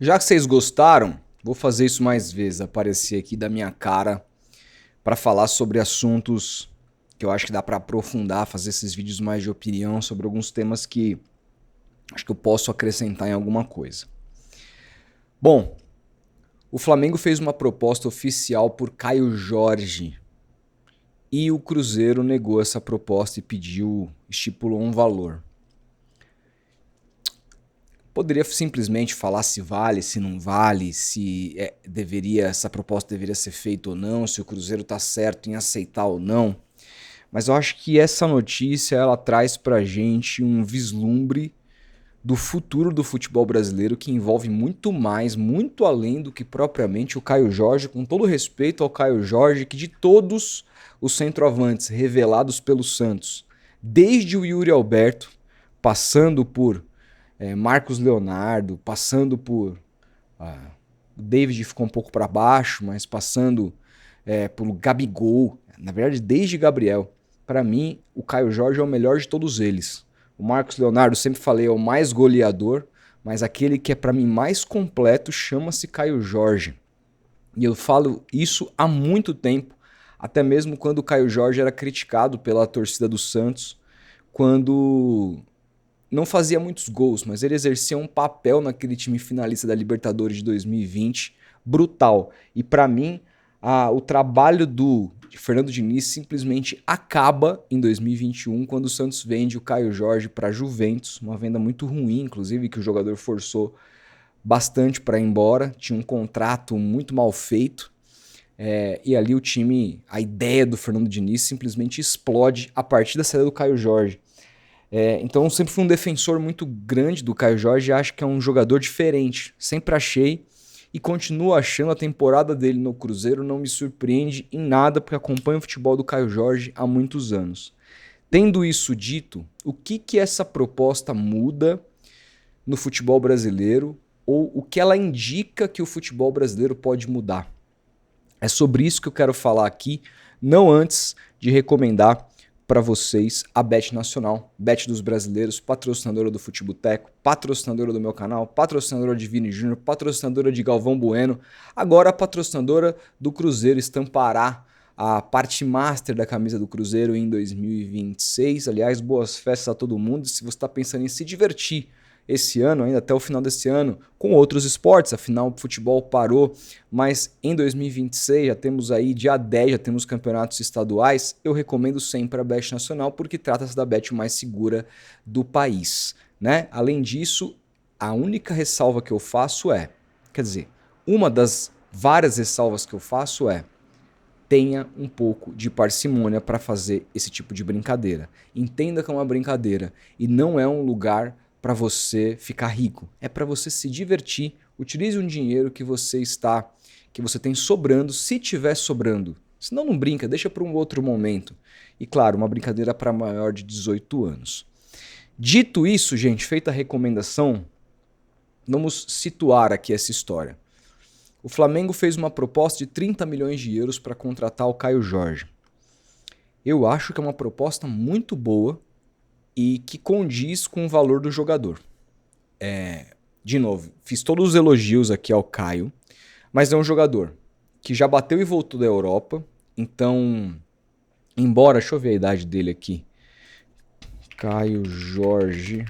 Já que vocês gostaram, vou fazer isso mais vezes, aparecer aqui da minha cara para falar sobre assuntos que eu acho que dá para aprofundar, fazer esses vídeos mais de opinião sobre alguns temas que acho que eu posso acrescentar em alguma coisa. Bom, o Flamengo fez uma proposta oficial por Caio Jorge e o Cruzeiro negou essa proposta e estipulou um valor. Poderia simplesmente falar se vale, se não vale, se essa proposta deveria ser feita ou não, se o Cruzeiro está certo em aceitar ou não. Mas eu acho que essa notícia ela traz pra gente um vislumbre do futuro do futebol brasileiro que envolve muito mais, muito além do que propriamente o Caio Jorge, com todo respeito ao Caio Jorge, que de todos os centroavantes revelados pelo Santos, desde o Yuri Alberto, passando por Marcos Leonardo, passando por... o David ficou um pouco para baixo, mas passando por Gabigol, na verdade desde Gabriel. Para mim, o Caio Jorge é o melhor de todos eles. O Marcos Leonardo, sempre falei, é o mais goleador, mas aquele que é para mim mais completo chama-se Caio Jorge. E eu falo isso há muito tempo, até mesmo quando o Caio Jorge era criticado pela torcida do Santos, quando não fazia muitos gols, mas ele exercia um papel naquele time finalista da Libertadores de 2020 brutal. E para mim, o trabalho de Fernando Diniz simplesmente acaba em 2021 quando o Santos vende o Caio Jorge para a Juventus, uma venda muito ruim, inclusive, que o jogador forçou bastante para ir embora, tinha um contrato muito mal feito. E ali o time, a ideia do Fernando Diniz simplesmente explode a partir da saída do Caio Jorge. Então eu sempre fui um defensor muito grande do Caio Jorge e acho que é um jogador diferente. Sempre achei e continuo achando. A temporada dele no Cruzeiro não me surpreende em nada, porque acompanho o futebol do Caio Jorge há muitos anos. Tendo isso dito, o que essa proposta muda no futebol brasileiro ou o que ela indica que o futebol brasileiro pode mudar? É sobre isso que eu quero falar aqui, não antes de recomendar para vocês a Bet Nacional, Bet dos Brasileiros, patrocinadora do Futeboteco, patrocinadora do meu canal, patrocinadora de Vini Júnior, patrocinadora de Galvão Bueno, agora patrocinadora do Cruzeiro, estampará a parte master da camisa do Cruzeiro em 2026. Aliás, boas festas a todo mundo. Se você está pensando em se divertir esse ano, ainda até o final desse ano, com outros esportes, afinal o futebol parou, mas em 2026 já temos aí, dia 10, já temos campeonatos estaduais, eu recomendo sempre a Bet Nacional, porque trata-se da bet mais segura do país, né? Além disso, a única ressalva que eu faço quer dizer, uma das várias ressalvas que eu faço tenha um pouco de parcimônia para fazer esse tipo de brincadeira. Entenda que é uma brincadeira e não é um lugar para você ficar rico. É para você se divertir. Utilize um dinheiro que você tem sobrando, se tiver sobrando. Senão não brinca, deixa para um outro momento. E claro, uma brincadeira para maior de 18 anos. Dito isso, gente, feita a recomendação, vamos situar aqui essa história. O Flamengo fez uma proposta de 30 milhões de euros para contratar o Caio Jorge. Eu acho que é uma proposta muito boa e que condiz com o valor do jogador. De novo, fiz todos os elogios aqui ao Caio, mas é um jogador que já bateu e voltou da Europa, então, embora, deixa eu ver a idade dele aqui, Caio Jorge,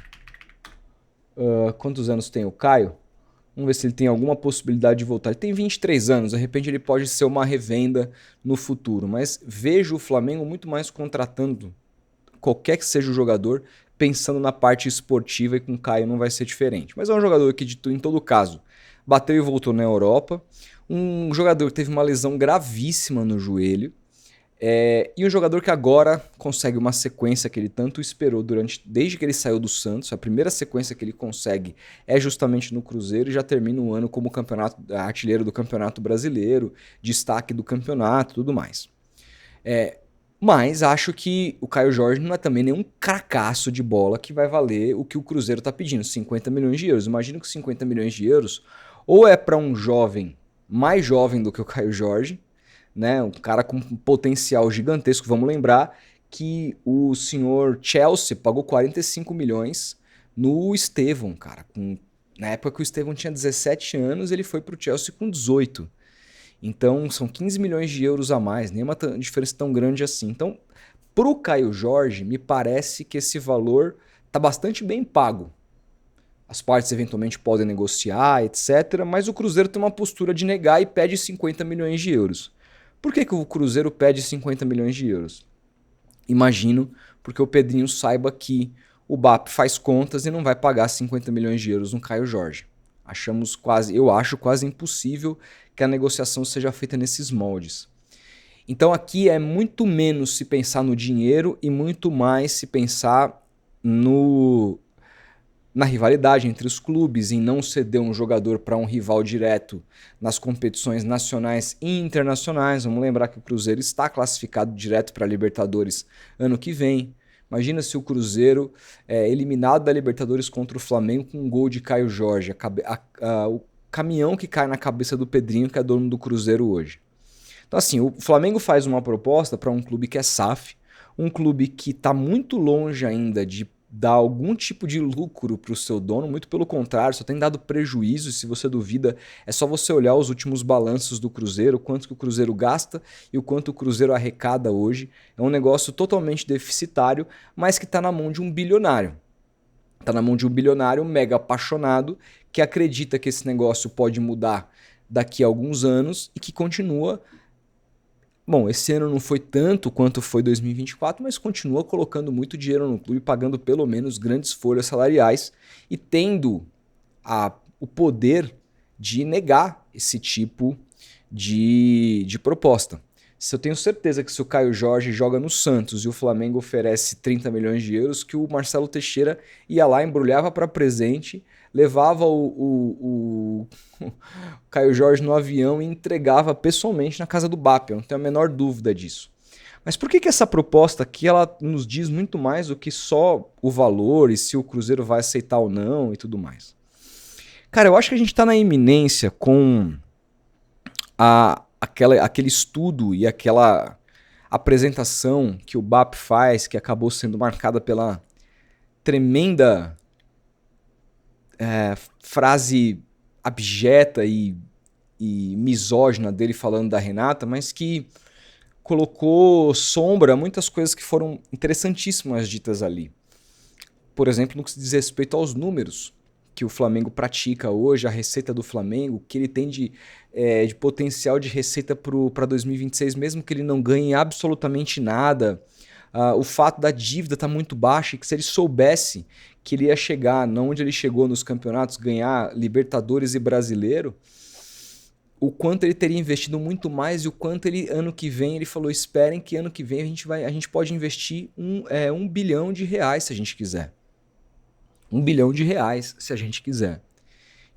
quantos anos tem o Caio? Vamos ver se ele tem alguma possibilidade de voltar. Ele tem 23 anos, de repente ele pode ser uma revenda no futuro, mas vejo o Flamengo muito mais contratando qualquer que seja o jogador, pensando na parte esportiva, e com o Caio não vai ser diferente. Mas é um jogador que, em todo caso, bateu e voltou na Europa, um jogador que teve uma lesão gravíssima no joelho, e um jogador que agora consegue uma sequência que ele tanto esperou desde que ele saiu do Santos. A primeira sequência que ele consegue é justamente no Cruzeiro e já termina o ano como artilheiro do Campeonato Brasileiro, destaque do campeonato e tudo mais. Mas acho que o Caio Jorge não é também nenhum cracaço de bola que vai valer o que o Cruzeiro está pedindo, 50 milhões de euros. Imagino que 50 milhões de euros ou é para um jovem, mais jovem do que o Caio Jorge, né? Um cara com um potencial gigantesco. Vamos lembrar que o senhor Chelsea pagou 45 milhões no Estevão, cara, Na época que o Estevão tinha 17 anos, ele foi para o Chelsea com 18. Então são 15 milhões de euros a mais, nem uma diferença tão grande assim. Então, para o Caio Jorge, me parece que esse valor está bastante bem pago. As partes eventualmente podem negociar, etc. Mas o Cruzeiro tem uma postura de negar e pede 50 milhões de euros. Por que o Cruzeiro pede 50 milhões de euros? Imagino porque o Pedrinho saiba que o BAP faz contas e não vai pagar 50 milhões de euros no Caio Jorge. Eu acho quase impossível que a negociação seja feita nesses moldes. Então aqui é muito menos se pensar no dinheiro e muito mais se pensar na rivalidade entre os clubes, em não ceder um jogador para um rival direto nas competições nacionais e internacionais. Vamos lembrar que o Cruzeiro está classificado direto para a Libertadores ano que vem. Imagina se o Cruzeiro é eliminado da Libertadores contra o Flamengo com um gol de Caio Jorge, o caminhão que cai na cabeça do Pedrinho, que é dono do Cruzeiro hoje. Então assim, o Flamengo faz uma proposta para um clube que é SAF, um clube que está muito longe ainda de dar algum tipo de lucro para o seu dono, muito pelo contrário, só tem dado prejuízo. E se você duvida, é só você olhar os últimos balanços do Cruzeiro, quanto que o Cruzeiro gasta e o quanto o Cruzeiro arrecada hoje. É um negócio totalmente deficitário, mas que está na mão de um bilionário. Está na mão de um bilionário mega apaixonado que acredita que esse negócio pode mudar daqui a alguns anos e que continua. Bom, esse ano não foi tanto quanto foi 2024, mas continua colocando muito dinheiro no clube, pagando pelo menos grandes folhas salariais e tendo o poder de negar esse tipo de proposta. Eu tenho certeza que se o Caio Jorge joga no Santos e o Flamengo oferece 30 milhões de euros, que o Marcelo Teixeira ia lá, embrulhava para presente, levava o Caio Jorge no avião e entregava pessoalmente na casa do BAP. Eu não tenho a menor dúvida disso. Mas por que essa proposta aqui ela nos diz muito mais do que só o valor e se o Cruzeiro vai aceitar ou não e tudo mais? Cara, eu acho que a gente está na iminência com aquele estudo e aquela apresentação que o BAP faz, que acabou sendo marcada pela tremenda frase abjeta e misógina dele falando da Renata, mas que colocou sombra a muitas coisas que foram interessantíssimas ditas ali. Por exemplo, no que se diz respeito aos números que o Flamengo pratica hoje, a receita do Flamengo, que ele tem de potencial de receita para 2026, mesmo que ele não ganhe absolutamente nada. O fato da dívida estar muito baixa e que se ele soubesse que ele ia chegar não onde ele chegou nos campeonatos, ganhar Libertadores e Brasileiro, o quanto ele teria investido muito mais e o quanto ano que vem, ele falou, esperem que ano que vem a gente pode investir R$1 bilhão se a gente quiser. R$1 bilhão se a gente quiser.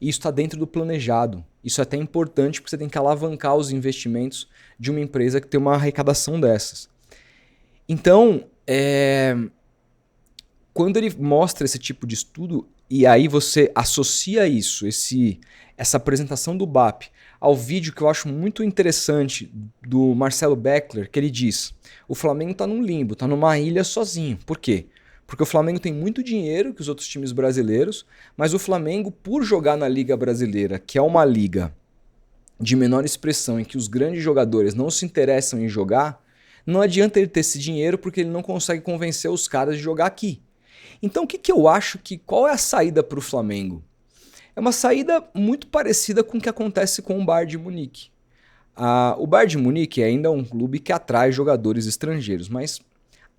E isso está dentro do planejado. Isso é até importante porque você tem que alavancar os investimentos de uma empresa que tem uma arrecadação dessas. Então, quando ele mostra esse tipo de estudo e aí você associa isso, essa apresentação do BAP, ao vídeo que eu acho muito interessante do Marcelo Beckler, que ele diz: o Flamengo está num limbo, está numa ilha sozinho. Por quê? Porque o Flamengo tem muito dinheiro que os outros times brasileiros, mas o Flamengo, por jogar na Liga Brasileira, que é uma liga de menor expressão em que os grandes jogadores não se interessam em jogar, não adianta ele ter esse dinheiro porque ele não consegue convencer os caras de jogar aqui. Então o que eu acho qual é a saída para o Flamengo? É uma saída muito parecida com o que acontece com o Bayern de Munique. O Bayern de Munique ainda é um clube que atrai jogadores estrangeiros, mas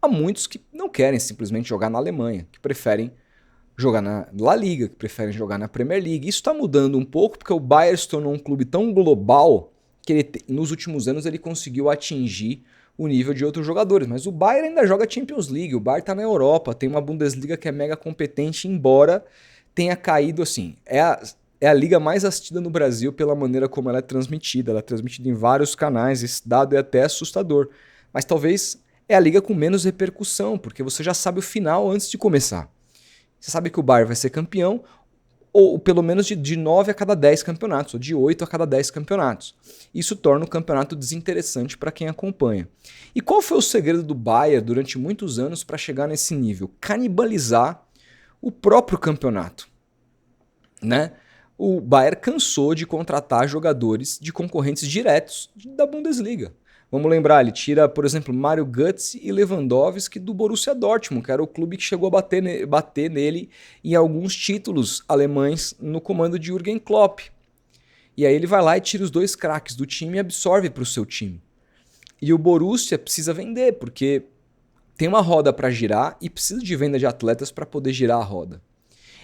há muitos que não querem simplesmente jogar na Alemanha, que preferem jogar na La Liga, que preferem jogar na Premier League. Isso está mudando um pouco porque o Bayern se tornou um clube tão global que nos últimos anos ele conseguiu atingir o nível de outros jogadores. Mas o Bayern ainda joga Champions League, o Bayern está na Europa, tem uma Bundesliga que é mega competente, embora tenha caído assim. É a liga mais assistida no Brasil pela maneira como ela é transmitida. Ela é transmitida em vários canais, esse dado é até assustador. Mas talvez é a liga com menos repercussão, porque você já sabe o final antes de começar. Você sabe que o Bayern vai ser campeão, ou pelo menos de 9 a cada 10 campeonatos, ou de 8 a cada 10 campeonatos. Isso torna o campeonato desinteressante para quem acompanha. E qual foi o segredo do Bayern durante muitos anos para chegar nesse nível? Canibalizar o próprio campeonato. né? O Bayern cansou de contratar jogadores de concorrentes diretos da Bundesliga. Vamos lembrar, ele tira, por exemplo, Mario Götze e Lewandowski do Borussia Dortmund, que era o clube que chegou a bater nele em alguns títulos alemães no comando de Jürgen Klopp. E aí ele vai lá e tira os dois craques do time e absorve para o seu time. E o Borussia precisa vender, porque tem uma roda para girar e precisa de venda de atletas para poder girar a roda.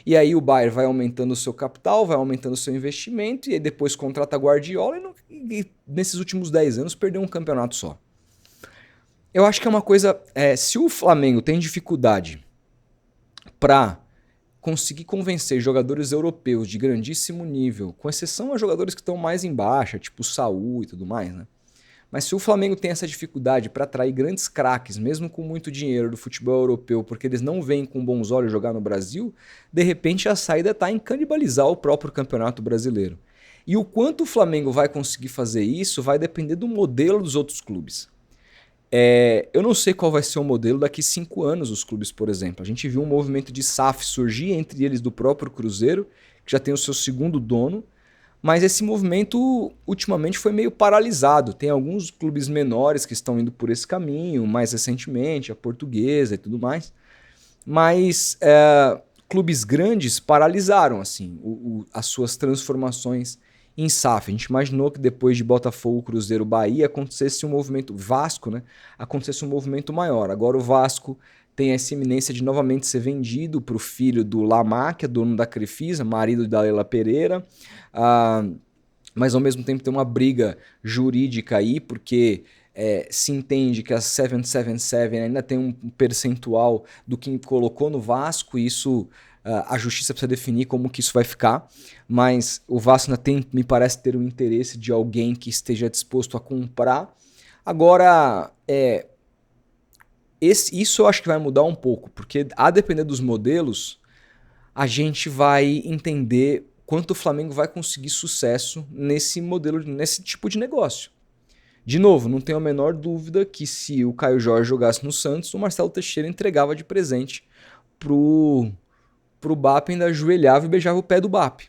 E aí o Bayern vai aumentando o seu capital, vai aumentando o seu investimento, e aí depois contrata Guardiola e nesses últimos 10 anos perdeu um campeonato só. Eu acho que é uma coisa... se o Flamengo tem dificuldade para conseguir convencer jogadores europeus de grandíssimo nível, com exceção a jogadores que estão mais em baixa, tipo o Saúl e tudo mais, né? Mas se o Flamengo tem essa dificuldade para atrair grandes craques, mesmo com muito dinheiro do futebol europeu, porque eles não vêm com bons olhos jogar no Brasil, de repente a saída está em canibalizar o próprio campeonato brasileiro. E o quanto o Flamengo vai conseguir fazer isso vai depender do modelo dos outros clubes. Eu não sei qual vai ser o modelo daqui 5 anos, os clubes, por exemplo. A gente viu um movimento de SAF surgir entre eles do próprio Cruzeiro, que já tem o seu segundo dono, mas esse movimento ultimamente foi meio paralisado. Tem alguns clubes menores que estão indo por esse caminho, mais recentemente, a Portuguesa e tudo mais. Mas clubes grandes paralisaram assim, as suas transformações em SAF. A gente imaginou que depois de Botafogo, Cruzeiro, Bahia, acontecesse um movimento, Vasco, né? Acontecesse um movimento maior. Agora o Vasco tem essa iminência de novamente ser vendido para o filho do Lamar, que é dono da Crefisa, marido da Leila Pereira, mas ao mesmo tempo tem uma briga jurídica aí, porque se entende que a 777 ainda tem um percentual do que colocou no Vasco, e isso a justiça precisa definir como que isso vai ficar, mas o Vasco ainda tem, me parece, ter o interesse de alguém que esteja disposto a comprar. Agora, isso eu acho que vai mudar um pouco, porque a depender dos modelos, a gente vai entender quanto o Flamengo vai conseguir sucesso nesse modelo, nesse tipo de negócio. De novo, não tenho a menor dúvida que se o Caio Jorge jogasse no Santos, o Marcelo Teixeira entregava de presente pro Bap, ainda ajoelhava e beijava o pé do Bap.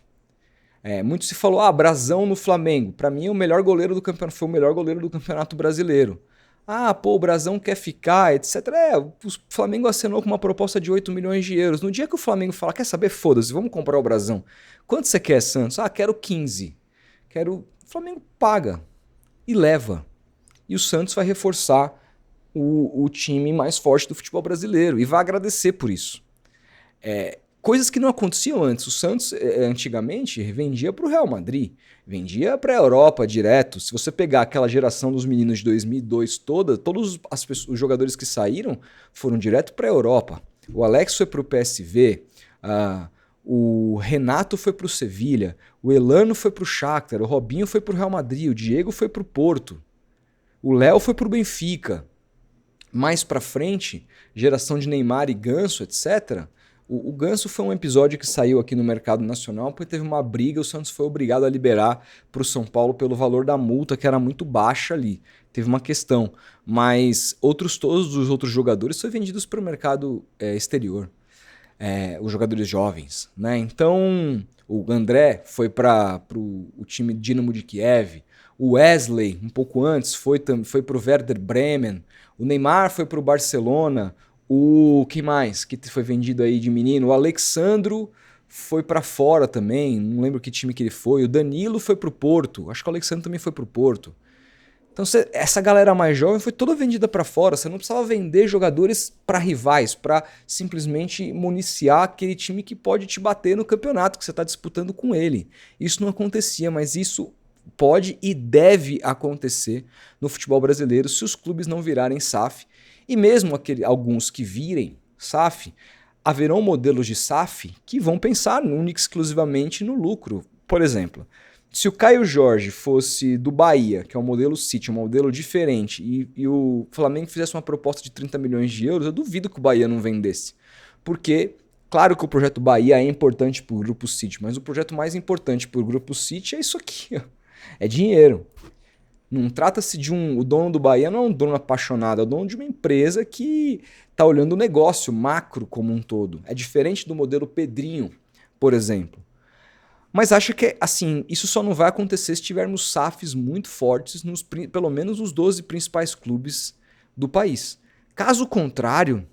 Muito se falou, Brazão no Flamengo. Para mim, o melhor goleiro do campeonato foi o melhor goleiro do Campeonato Brasileiro. O Brazão quer ficar, etc. O Flamengo assinou com uma proposta de 8 milhões de euros. No dia que o Flamengo fala, quer saber, foda-se, vamos comprar o Brazão. Quanto você quer, Santos? Quero 15. O Flamengo paga e leva. E o Santos vai reforçar o time mais forte do futebol brasileiro e vai agradecer por isso. Coisas que não aconteciam antes. O Santos, antigamente, vendia para o Real Madrid, vendia para a Europa direto. Se você pegar aquela geração dos meninos de 2002 todos os jogadores que saíram foram direto para a Europa. O Alex foi para o PSV, o Renato foi para o Sevilha, o Elano foi para o Shakhtar, o Robinho foi para o Real Madrid, o Diego foi para o Porto, o Léo foi para o Benfica. Mais para frente, geração de Neymar e Ganso, etc., o Ganso foi um episódio que saiu aqui no mercado nacional porque teve uma briga, o Santos foi obrigado a liberar para o São Paulo pelo valor da multa, que era muito baixa ali. Teve uma questão, mas todos os outros jogadores foram vendidos para o mercado exterior, os jogadores jovens, né? Então, o André foi para o time Dinamo de Kiev, o Wesley, um pouco antes, foi para o Werder Bremen, o Neymar foi para o Barcelona, quem mais que foi vendido aí de menino? O Alexandro foi para fora também, não lembro que time que ele foi. O Danilo foi pro Porto, acho que o Alexandro também foi pro Porto. Então essa galera mais jovem foi toda vendida para fora. Você não precisava vender jogadores para rivais, para simplesmente municiar aquele time que pode te bater no campeonato que você está disputando com ele. Isso não acontecia, mas isso pode e deve acontecer no futebol brasileiro se os clubes não virarem SAF. E mesmo alguns que virem SAF, haverão modelos de SAF que vão pensar única e exclusivamente no lucro. Por exemplo, se o Caio Jorge fosse do Bahia, que é um modelo City, um modelo diferente, e o Flamengo fizesse uma proposta de 30 milhões de euros, eu duvido que o Bahia não vendesse. Porque, claro que o projeto Bahia é importante para o Grupo City, mas o projeto mais importante para o Grupo City é isso aqui, ó. É dinheiro. Não trata-se de o dono do Bahia não é um dono apaixonado, é o dono de uma empresa que está olhando o negócio macro como um todo. É diferente do modelo Pedrinho, por exemplo. Mas acho que, assim, isso só não vai acontecer se tivermos SAFs muito fortes, pelo menos nos 12 principais clubes do país. Caso contrário,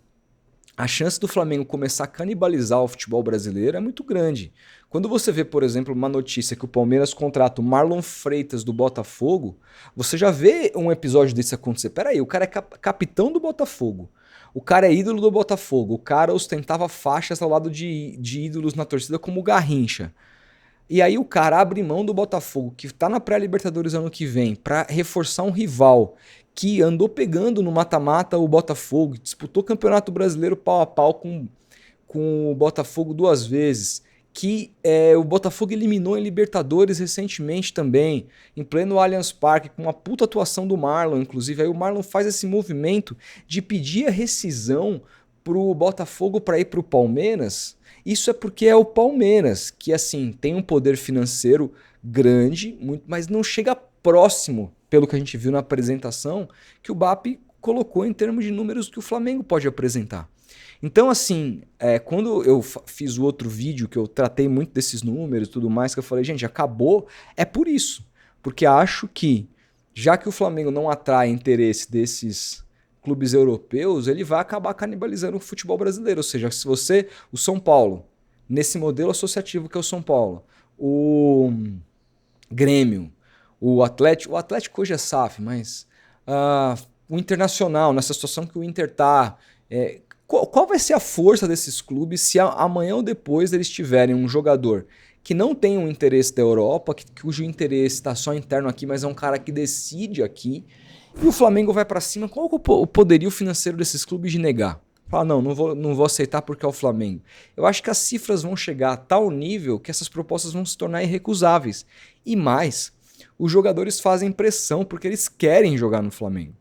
a chance do Flamengo começar a canibalizar o futebol brasileiro é muito grande. Quando você vê, por exemplo, uma notícia que o Palmeiras contrata o Marlon Freitas do Botafogo, você já vê um episódio desse acontecer. Peraí, o cara é capitão do Botafogo. O cara é ídolo do Botafogo. O cara ostentava faixas ao lado de ídolos na torcida como o Garrincha. E aí o cara abre mão do Botafogo, que tá na pré-Libertadores ano que vem, para reforçar um rival que andou pegando no mata-mata o Botafogo, disputou o Campeonato Brasileiro pau a pau com o Botafogo 2 vezes, que o Botafogo eliminou em Libertadores recentemente também, em pleno Allianz Parque, com uma puta atuação do Marlon, inclusive. Aí o Marlon faz esse movimento de pedir a rescisão pro Botafogo para ir pro Palmeiras. Isso é porque é o Palmeiras, que assim tem um poder financeiro grande, muito, mas não chega próximo, pelo que a gente viu na apresentação, que o BAP colocou em termos de números que o Flamengo pode apresentar. Então, assim, quando eu fiz o outro vídeo, que eu tratei muito desses números e tudo mais, que eu falei, gente, acabou, é por isso. Porque acho que, já que o Flamengo não atrai interesse desses clubes europeus, ele vai acabar canibalizando o futebol brasileiro. Ou seja, se você, o São Paulo, nesse modelo associativo que é o São Paulo, o Grêmio, o Atlético hoje é SAF, mas o Internacional, nessa situação que o Inter tá, qual vai ser a força desses clubes se amanhã ou depois eles tiverem um jogador que não tem um interesse da Europa, cujo interesse está só interno aqui, mas é um cara que decide aqui, e o Flamengo vai para cima? Qual é o poderio financeiro desses clubes de negar? Falar, não vou aceitar porque é o Flamengo. Eu acho que as cifras vão chegar a tal nível que essas propostas vão se tornar irrecusáveis. E mais, os jogadores fazem pressão porque eles querem jogar no Flamengo.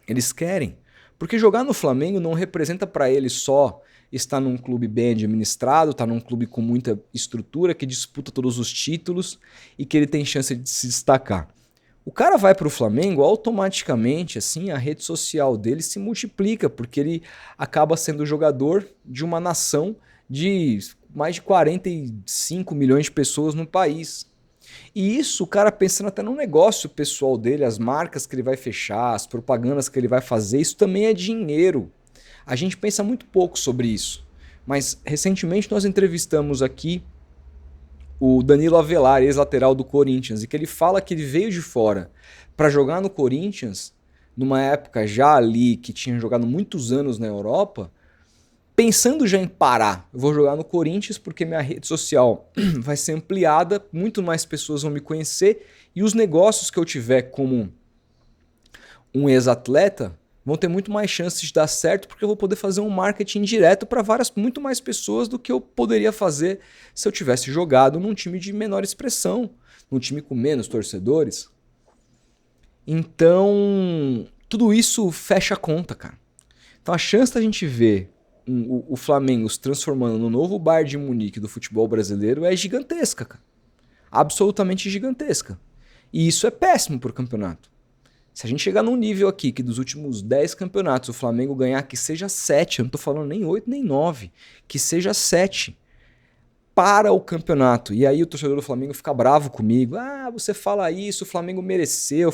Eles querem. Porque jogar no Flamengo não representa para eles só estar num clube bem administrado, estar num clube com muita estrutura, que disputa todos os títulos e que ele tem chance de se destacar. O cara vai para o Flamengo, automaticamente assim, a rede social dele se multiplica, porque ele acaba sendo jogador de uma nação de mais de 45 milhões de pessoas no país. E isso o cara pensando até no negócio pessoal dele, as marcas que ele vai fechar, as propagandas que ele vai fazer, isso também é dinheiro. A gente pensa muito pouco sobre isso. Mas recentemente nós entrevistamos aqui o Danilo Avelar, ex-lateral do Corinthians, e que ele fala que ele veio de fora para jogar no Corinthians, numa época já ali que tinha jogado muitos anos na Europa, pensando já em parar. Eu vou jogar no Corinthians porque minha rede social vai ser ampliada, muito mais pessoas vão me conhecer e os negócios que eu tiver como um ex-atleta vão ter muito mais chances de dar certo porque eu vou poder fazer um marketing direto para muito mais pessoas do que eu poderia fazer se eu tivesse jogado num time de menor expressão, num time com menos torcedores. Então, tudo isso fecha a conta, cara. Então a chance da gente ver o Flamengo se transformando no novo Bayern de Munique do futebol brasileiro é gigantesca, cara. Absolutamente gigantesca. E isso é péssimo pro campeonato. Se a gente chegar num nível aqui que dos últimos 10 campeonatos o Flamengo ganhar que seja 7, eu não tô falando nem 8 nem 9, que seja 7 para o campeonato. E aí o torcedor do Flamengo fica bravo comigo. Ah, você fala isso, o Flamengo mereceu.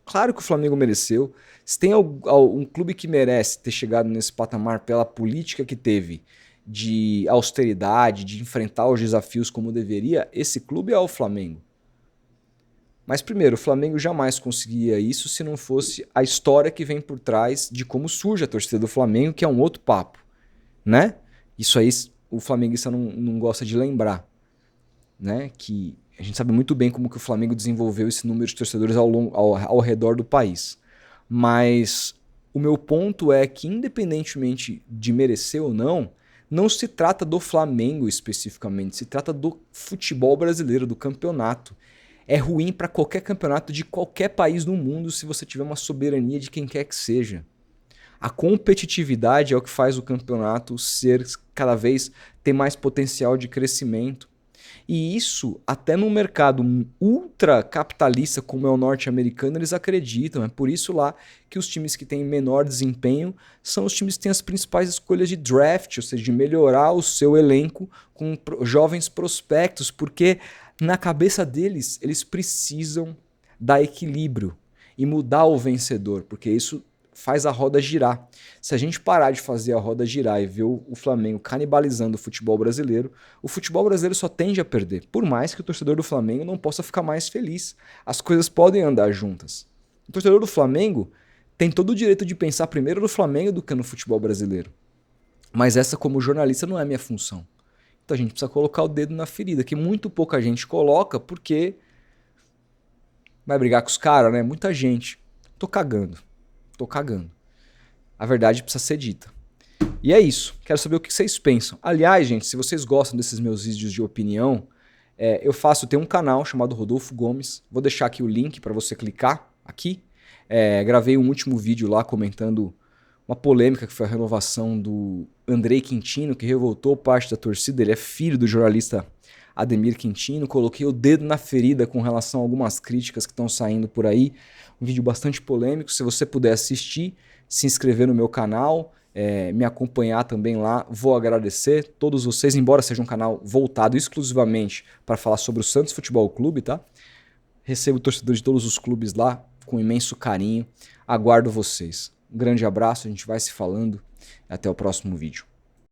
Claro que o Flamengo mereceu. Se tem um clube que merece ter chegado nesse patamar pela política que teve de austeridade, de enfrentar os desafios como deveria, esse clube é o Flamengo. Mas primeiro, o Flamengo jamais conseguiria isso se não fosse a história que vem por trás de como surge a torcida do Flamengo, que é um outro papo, né? Isso aí o flamenguista não gosta de lembrar, né? Que a gente sabe muito bem como que o Flamengo desenvolveu esse número de torcedores ao redor do país. Mas o meu ponto é que, independentemente de merecer ou não se trata do Flamengo especificamente, se trata do futebol brasileiro, do campeonato. É ruim para qualquer campeonato de qualquer país do mundo se você tiver uma soberania de quem quer que seja. A competitividade é o que faz o campeonato cada vez ter mais potencial de crescimento. E isso, até num mercado ultra capitalista como é o norte-americano, eles acreditam. É por isso lá que os times que têm menor desempenho são os times que têm as principais escolhas de draft, ou seja, de melhorar o seu elenco com jovens prospectos, porque na cabeça deles, eles precisam dar equilíbrio e mudar o vencedor, porque isso faz a roda girar. Se a gente parar de fazer a roda girar e ver o Flamengo canibalizando o futebol brasileiro só tende a perder, por mais que o torcedor do Flamengo não possa ficar mais feliz. As coisas podem andar juntas. O torcedor do Flamengo tem todo o direito de pensar primeiro no Flamengo do que no futebol brasileiro. Mas essa, como jornalista, não é minha função. Então a gente precisa colocar o dedo na ferida, que muito pouca gente coloca porque vai brigar com os caras, né? Muita gente. Tô cagando. A verdade precisa ser dita. E é isso. Quero saber o que vocês pensam. Aliás, gente, se vocês gostam desses meus vídeos de opinião, tenho um canal chamado Rodolfo Gomes. Vou deixar aqui o link para você clicar aqui. Gravei um último vídeo lá comentando uma polêmica que foi a renovação do Andrei Quintino, que revoltou parte da torcida. Ele é filho do jornalista Ademir Quintino. Coloquei o dedo na ferida com relação a algumas críticas que estão saindo por aí. Um vídeo bastante polêmico. Se você puder assistir, se inscrever no meu canal, me acompanhar também lá, vou agradecer todos vocês, embora seja um canal voltado exclusivamente para falar sobre o Santos Futebol Clube, tá? Recebo torcedores de todos os clubes lá com imenso carinho. Aguardo vocês. Um grande abraço, a gente vai se falando. Até o próximo vídeo.